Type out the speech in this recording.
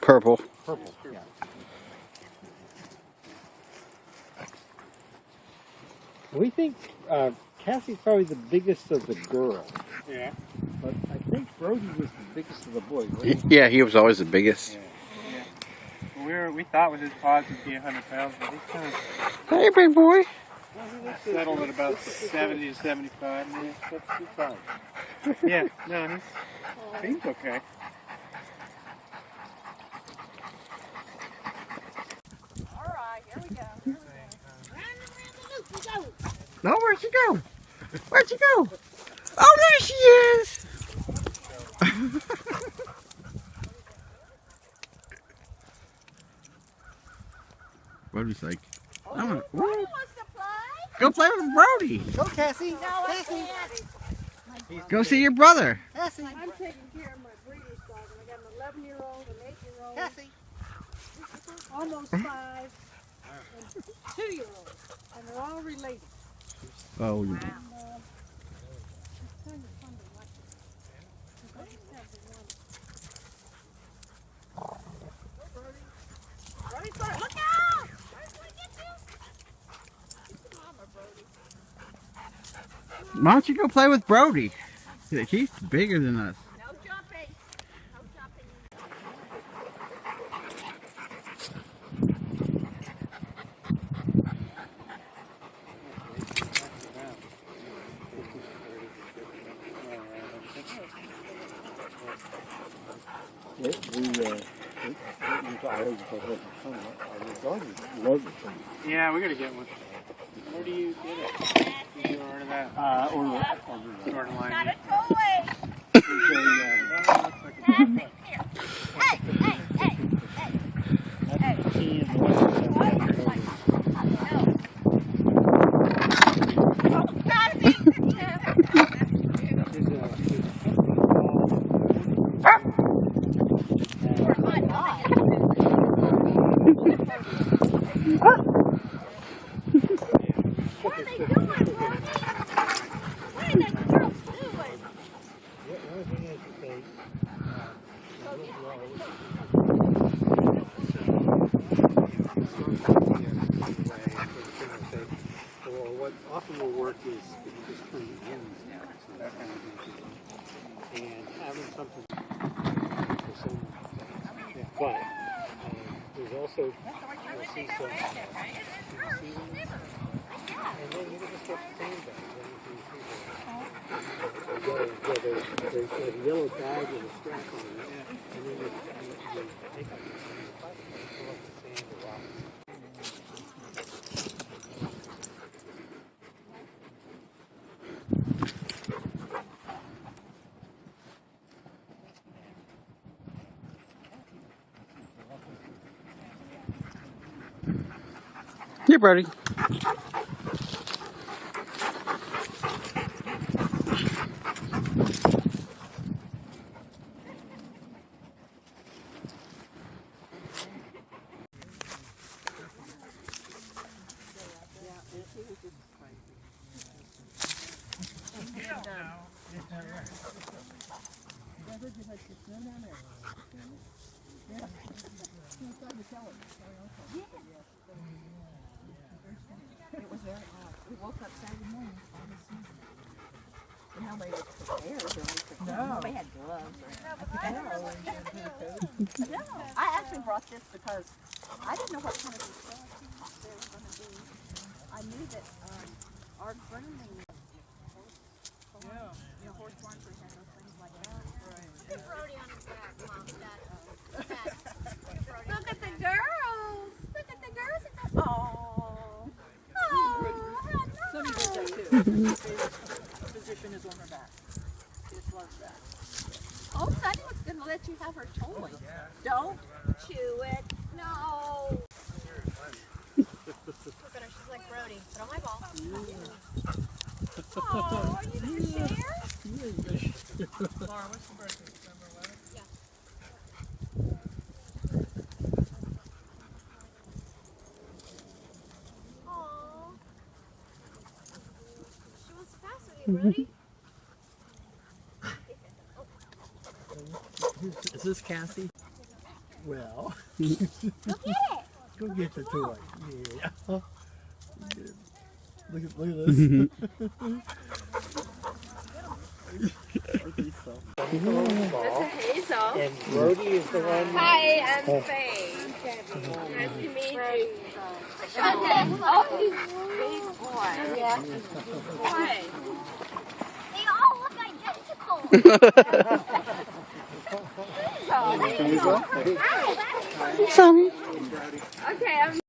Purple. Purple, yeah. We think Cassie's probably the biggest of the girls. Yeah. But I think Brody was the biggest of the boys. Yeah, he was always the biggest. Yeah. We thought with his paws would be 100 pounds, but he's kind of Hey, big boy. settled at about 70 to 75. Yeah, that's good size. Yeah, no, he seems okay. Alright, here we go. No, where'd she go? Where'd she go? Oh, there she is. Brody's like, Brody wants to play. go play with Brody. Go, Cassie. No, I can't. Go see your brother. Cassie. I'm taking care of my British dog, and I got an 11-year-old, an 8-year-old, Cassie. almost 5, and 2-year-old, and they're all related. Oh, you. It's kind of fun to watch it. I just have the one. Brody's going, look out! Brody's going to get you. Get your mama, Brody. Why don't you go play with Brody? He's bigger than us. No jumping. No jumping. Yeah, we gotta get one. Where do you get it? You order that? Not line. a toy. Cassie, here. Hey, hey, hey, hey. Oh, Cassie. What are they doing, Brody? What are them girls doing? What often will work is just turn the ends down, so that kind of thing. And having something for some, but there's also you'll see some. And then you can just get the sandbags. There's a yellow bag with a strap on it, and then you take out the sand, pull up the sand or rocks. Here, Brody. It was very odd. We woke up Saturday morning. And nobody was prepared. Nobody had gloves. No. I actually brought this because I didn't know what kind of resources there were going to be. I knew that our grooming, horse barns and those things like that. Right. Brody on his back, Mom. Look at the girls. Look at the girls. Oh. Sonny does that too. Her favorite position is on her back. She just loves that. Oh, Sonny was going to let you have her toy. Yeah. Don't chew it. No. Look at her. She's like Brody. Put on my ball. Oh, are you going to share? Laura, what's the birthday? December 11th? Yeah. Aww. She wants to pass with you, Brody. Is this Cassie? Well, Look at it. go get the toy. Yeah. Look at this. This is Hazel. And Brody is the one. Hi, I'm Faye. Nice to meet you. Oh, he's a big boy. Yeah. Boy. They all look identical. Hazel. Some. Okay, I'm